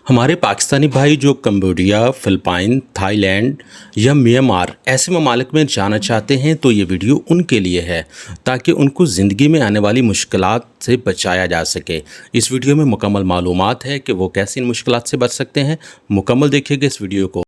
हमारे पाकिस्तानी भाई जो कंबोडिया, फिलिपाइन, थाईलैंड या म्यांमार ऐसे ममालिक में जाना चाहते हैं तो ये वीडियो उनके लिए है ताकि उनको ज़िंदगी में आने वाली मुश्किलात से बचाया जा सके। इस वीडियो में मुकम्मल मालूमात है कि वो कैसे इन मुश्किलात से बच सकते हैं। मुकम्मल देखिएगा इस वीडियो को।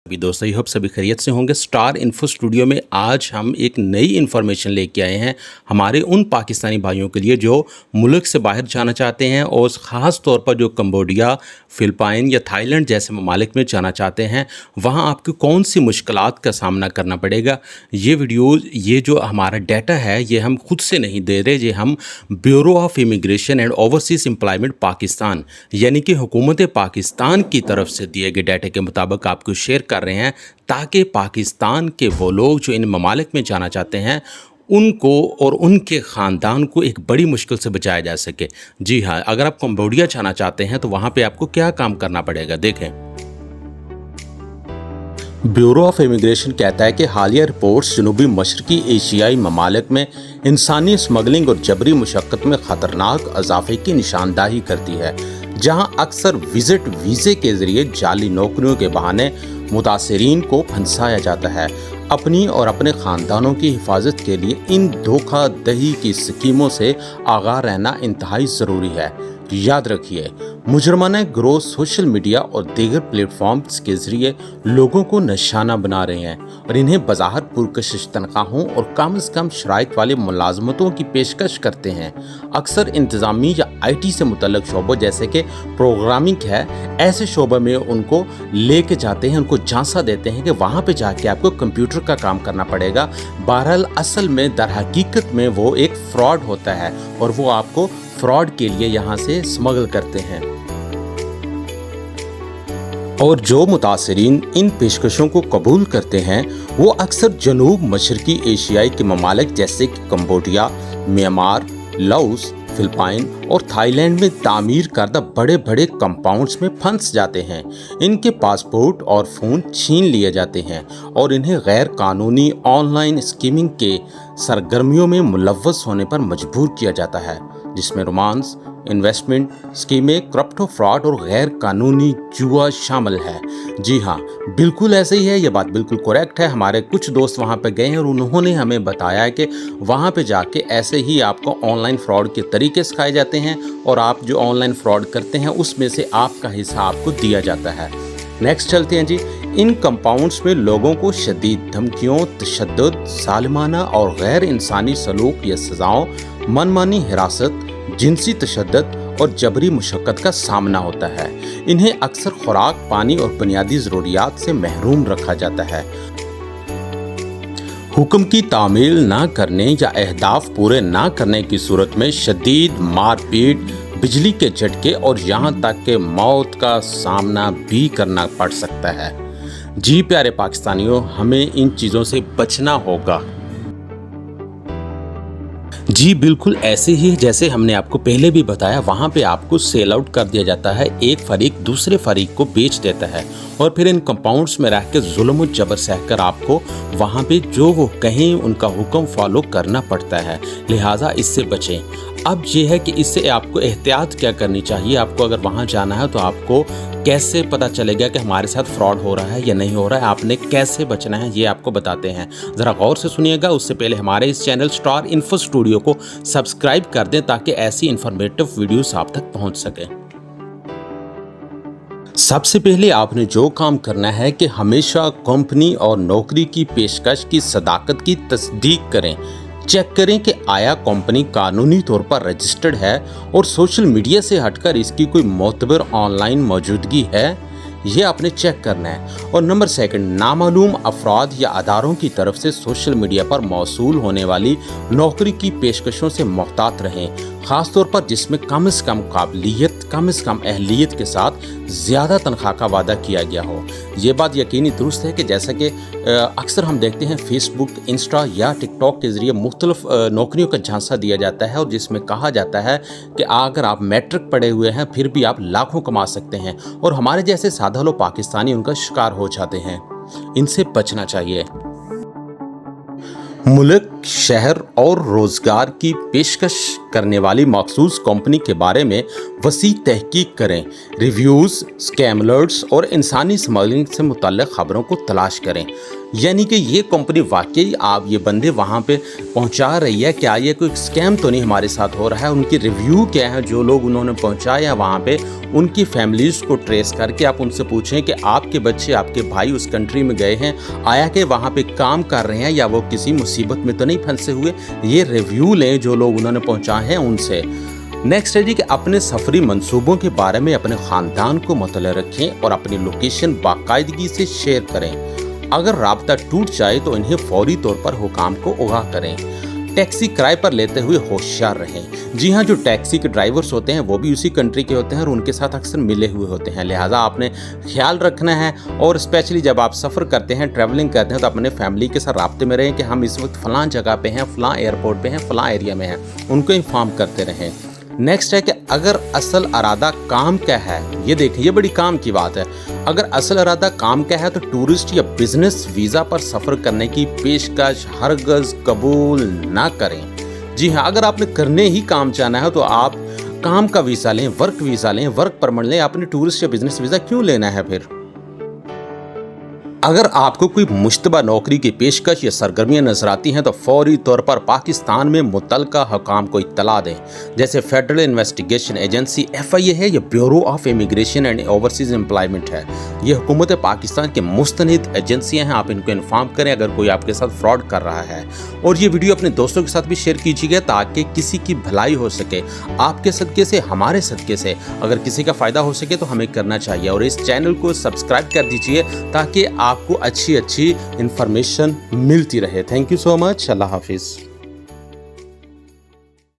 अभी दोस्तों, होप सभी खैरियत से होंगे। स्टार इन्फो स्टूडियो में आज हम एक नई इन्फॉर्मेशन लेके आए हैं हमारे उन पाकिस्तानी भाइयों के लिए जो मुल्क से बाहर जाना चाहते हैं और ख़ास तौर पर जो कंबोडिया, फिलिपाइन या थाईलैंड जैसे ममालिक में जाना चाहते हैं, वहाँ आपको कौन सी मुश्किलात का सामना करना पड़ेगा। ये जो हमारा डाटा है ये हम खुद से नहीं दे रहे, ये हम bureau of immigration and overseas employment Pakistan यानी कि हुकूमत पाकिस्तान की तरफ से दिए गए डाटा के मुताबिक आपको शेयर कर रहे हैं ताकि पाकिस्तान के वो लोग जो इन ममालिक में जाना चाहते हैं उनको और उनके ख़ानदान को एक बड़ी मुश्किल से बचाया जा सके। जी हाँ, अगर आप कंबोडिया जाना चाहते हैं तो वहाँ पे आपको क्या काम करना पड़ेगा, देखें। ब्यूरो ऑफ इमिग्रेशन कहता है कि हालिया रिपोर्ट्स जनूबी मशरकी एशियाई ममालिक में इंसानी स्मगलिंग और जबरी मुशक्क़त में ख़तरनाक इजाफे की निशानदाही करती है, जहां अक्सर विजिट वीज़े के ज़रिए जाली नौकरियों के बहाने मुतासरीन को फंसाया जाता है। अपनी और अपने ख़ानदानों की हिफाजत के लिए इन धोखाधही की स्कीमों से आगाह रहना इंतहाई ज़रूरी है। याद रखिए, मुजरमाना गिरोह सोशल मीडिया और दीगर प्लेटफॉर्म्स के ज़रिए लोगों को निशाना बना रहे हैं और इन्हें बज़ाहिर पुरकशिश तनख्वाहों और कम से कम शराइत वाली मुलाजमतों की पेशकश करते हैं। अक्सर इंतज़ामी या IT से मुतल्लिक शोबों जैसे कि प्रोग्रामिंग है, ऐसे शोबे में उनको लेके जाते हैं, उनको झांसा देते हैं कि वहाँ पे जाके आपको कंप्यूटर का काम करना पड़ेगा। बहरहाल असल में दर हकीकत में वो एक फ्रॉड होता है और वो आपको फ्रॉड के लिए यहाँ से स्मगल करते हैं। और जो मुतासरीन इन पेशकशों को कबूल करते हैं वो अक्सर जनूब मशरकी एशियाई के ममालिक जैसे कि कंबोडिया, म्यांमार, लाओस, फिलिपाइन और थाईलैंड में तामीर करदा बड़े बड़े कंपाउंड्स में फंस जाते हैं। इनके पासपोर्ट और फ़ोन छीन लिए जाते हैं और इन्हें गैर कानूनी ऑनलाइन स्कीमिंग के सरगर्मियों में मुलव्वस होने पर मजबूर किया जाता है, जिसमें रोमांस, इन्वेस्टमेंट स्कीमें, क्रिप्टो फ्रॉड और गैर कानूनी जुआ शामिल है। जी हाँ, बिल्कुल ऐसे ही है, ये बात बिल्कुल करेक्ट है। हमारे कुछ दोस्त वहाँ पे गए हैं और उन्होंने हमें बताया कि वहाँ पे जाके ऐसे ही आपको ऑनलाइन फ्रॉड के तरीके सिखाए जाते हैं और आप जो ऑनलाइन फ्रॉड करते हैं उसमें से आपका हिस्सा आपको दिया जाता है। नेक्स्ट चलते हैं जी। इन कंपाउंड्स में लोगों को शदीद धमकियों, तशद्दुद, सालिमाना और गैर इंसानी सलूक या सज़ाओं, मनमानी हिरासत, जिनसी तशद्दुद और जबरी मुशक्क़त का सामना होता है। इन्हें अक्सर खुराक, पानी और बुनियादी ज़रूरियात से महरूम रखा जाता है। हुक्म की तामील ना करने या अहदाफ पूरे ना करने की सूरत में शदीद मारपीट, बिजली के झटके और यहाँ तक कि मौत का सामना भी करना पड़ सकता है। जी प्यारे पाकिस्तानियों, हमें इन चीज़ों से बचना होगा। जी बिल्कुल ऐसे ही जैसे हमने आपको पहले भी बताया, वहाँ पे आपको सेल आउट कर दिया जाता है। एक फरीक दूसरे फरीक को बेच देता है और फिर इन कंपाउंड्स में रह के जुल्म और जबर सहकर आपको वहाँ पे जो वो कहें उनका हुक्म फॉलो करना पड़ता है। लिहाजा इससे बचें। अब ये है कि इससे आपको एहतियात क्या करनी चाहिए। आपको अगर वहाँ जाना है तो आपको कैसे पता चलेगा कि हमारे साथ फ्रॉड हो रहा है या नहीं हो रहा है, आपने कैसे बचना है, ये आपको बताते हैं। ज़रा गौर से सुनिएगा। उससे पहले हमारे इस चैनल स्टार इन्फो स्टूडियो को सब्सक्राइब कर दें ताकि ऐसी इन्फॉर्मेटिव वीडियोस आप तक पहुंच सके। सबसे पहले आपने जो काम करना है कि हमेशा कंपनी और नौकरी की पेशकश की सदाकत की तस्दीक करें। चेक करें कि आया कंपनी कानूनी तौर पर रजिस्टर्ड है और सोशल मीडिया से हटकर इसकी कोई मोतबर ऑनलाइन मौजूदगी है, ये आपने चेक करना है। और नंबर सेकंड, नामालूम अफराद या अदारों की तरफ से सोशल मीडिया पर मौसूल होने वाली नौकरी की पेशकशों से मुहतात रहें, ख़ास तौर पर जिसमें कम से कम काबिलियत, कम से कम अहलियत के साथ ज़्यादा तनख्वाह का वादा किया गया हो। ये बात यकीनी दुरुस्त है कि जैसा कि अक्सर हम देखते हैं फेसबुक, इंस्टा या टिकटॉक के ज़रिए मुख्तलिफ नौकरियों का झांसा दिया जाता है और जिसमें कहा जाता है कि अगर आप मैट्रिक पढ़े हुए हैं फिर भी आप लाखों कमा सकते हैं, और हमारे जैसे सादा लोग पाकिस्तानी उनका शिकार हो जाते हैं। इनसे बचना चाहिए। मुल्क, शहर और रोज़गार की पेशकश करने वाली मखसूस कंपनी के बारे में वसी तहकीक करें। रिव्यूज़, स्कैम अलर्ट्स और इंसानी स्मगलिंग से मुतल्लिक़ ख़बरों को तलाश करें। यानी कि ये कंपनी वाकई आप ये बंदे वहाँ पे पहुँचा रही है, क्या ये कोई स्कैम तो नहीं हमारे साथ हो रहा है, उनकी रिव्यू क्या है, जो लोग उन्होंने पहुँचाया वहाँ पे उनकी फैमिलीज़ को ट्रेस करके आप उनसे पूछें कि आपके बच्चे, आपके भाई उस कंट्री में गए हैं, आया कि वहाँ पे काम कर रहे हैं या वो किसी मुसीबत में तो नहीं फंसे हुए। ये रिव्यू लें जो लोग उन्होंने पहुँचाए हैं उनसे। नेक्स्ट है जी कि अपने सफरी मंसूबों के बारे में अपने ख़ानदान को मुतल्ला रखें और अपनी लोकेशन बाकायदगी से शेयर करें। अगर राब्ता टूट जाए तो इन्हें फौरी तौर पर हुकाम को आगाह करें। टैक्सी किराए पर लेते हुए होशियार रहें। जी हाँ, जो टैक्सी के ड्राइवर्स होते हैं वो भी उसी कंट्री के होते हैं और उनके साथ अक्सर मिले हुए होते हैं, लिहाजा आपने ख्याल रखना है। और स्पेशली जब आप सफ़र करते हैं, ट्रैवलिंग करते हैं, तो अपने फैमिली के साथ राब्ते में रहें कि हम इस वक्त फ़लाँ जगह पे हैं, फ़लाँ एयरपोर्ट पे हैं, फ़लाँ एरिया में हैं, उनको इन्फॉर्म करते रहें। नेक्स्ट है कि अगर असल इरादा काम का है, ये देखें ये बड़ी काम की बात है, अगर असल इरादा काम का है तो टूरिस्ट या बिजनेस वीज़ा पर सफ़र करने की पेशकश हरगज़ कबूल ना करें। जी हाँ, अगर आपने करने ही काम चाहना है तो आप काम का वीज़ा लें, वर्क वीज़ा लें, वर्क परमिट लें। आपने टूरिस्ट या बिजनेस वीज़ा क्यों लेना है फिर? अगर आपको कोई मुश्तबा नौकरी की पेशकश या सरगर्मियाँ नजर आती हैं तो फौरी तौर पर पाकिस्तान में मुतल्लका हुकाम को इत्तला दें, जैसे फेडरल इन्वेस्टिगेशन एजेंसी FIA है या bureau of immigration and overseas employment है। ये हुकूमत पाकिस्तान के मुस्तनिद एजेंसियाँ हैं, आप इनको इन्फॉर्म करें अगर कोई आपके साथ फ्रॉड कर रहा है। और ये वीडियो अपने दोस्तों के साथ भी शेयर कीजिएगा ताकि किसी की भलाई हो सके। आपके सदके से, हमारे सदके से अगर किसी का फ़ायदा हो सके तो हमें करना चाहिए। और इस चैनल को सब्सक्राइब कर दीजिए ताकि आपको अच्छी इंफॉर्मेशन मिलती रहे। Thank you so much. अल्लाह हाफिज़।